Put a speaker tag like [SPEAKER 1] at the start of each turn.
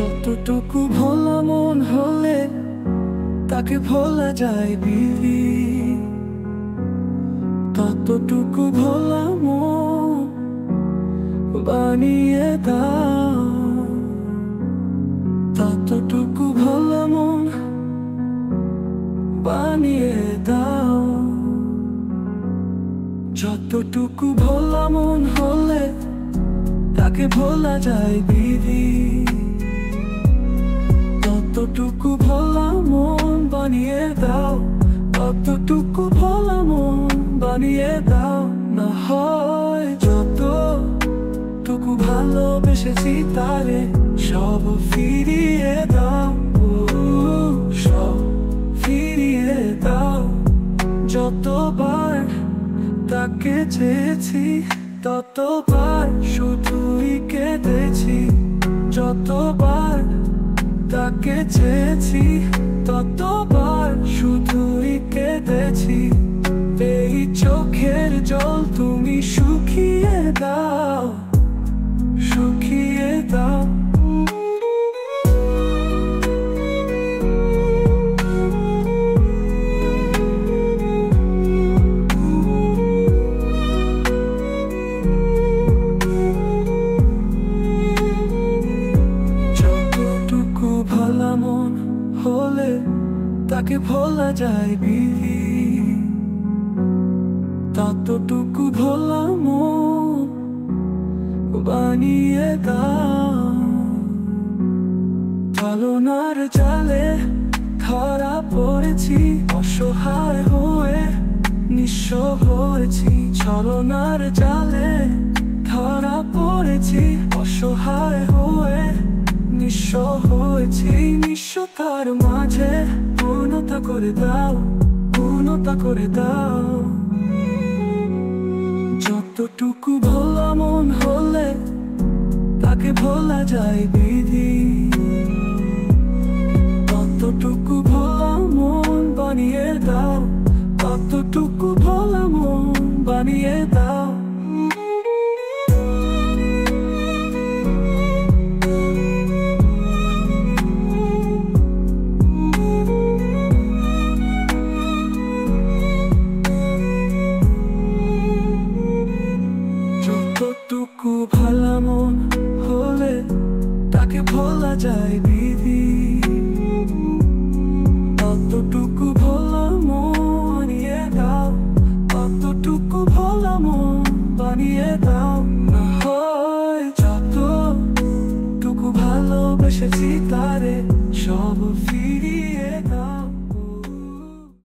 [SPEAKER 1] যতটুকু ভোলা মন হলে তাকে ভোলা যায় বিধি, ততটুকু ভোলা মন বানিয়ে দাও, ততটুকু ভোলা মন বানিয়ে দাও। যতটুকু ভোলা মন হলে তাকে ভোলা যায় বিধি, ততটুকু ভোলা মন বানিয়ে দাও, ততটুকু ভোলা মন বানিয়ে দাও। না হয় যতটুকু ভালোবেসেছি তারে সব ফিরিয়ে দাও, সব ফিরিয়ে দাও। যতবার তাকে চেয়েছি ততবার শুধুই কেঁদেছি, যতবার তাকে চেয়েছি ততবার শুধুই কেঁদেছি। এই চোখের জল তুমি শুকিয়ে দাও, শুকিয়ে দাও। যতটুকু ভোলা মন হলে তাকে ভোলা যায় বিধি, ততটুকু ভোলা মন বানিয়ে দাও। ছলনার জালে ধরা পড়েছি, অসহায় হয়ে নিঃস্ব হয়েছি। ছলনার জালে ধরা পড়েছি, অসহায় হয়ে নিঃস্ব হয়েছি। নিঃস্বতার মাঝে পূর্ণতা করে দাও, পূর্ণতা করে দাও। যতটুকু ভোলা মন হলে তাকে ভোলা যায় বিধি, ততটুকু ভোলা মন বানিয়ে দাও, ততটুকু ভোলা মন বানিয়ে দাও। যতটুকু ভালো মন হলে তাকে ভোলা যায় বিধি, ততটুকু ভোলা মন বানিয়ে দাও, ততটুকু ভোলা মন বানিয়ে দাও। না হয় যতটুকু ভালোবেসেছি তারে সব ফিরিয়ে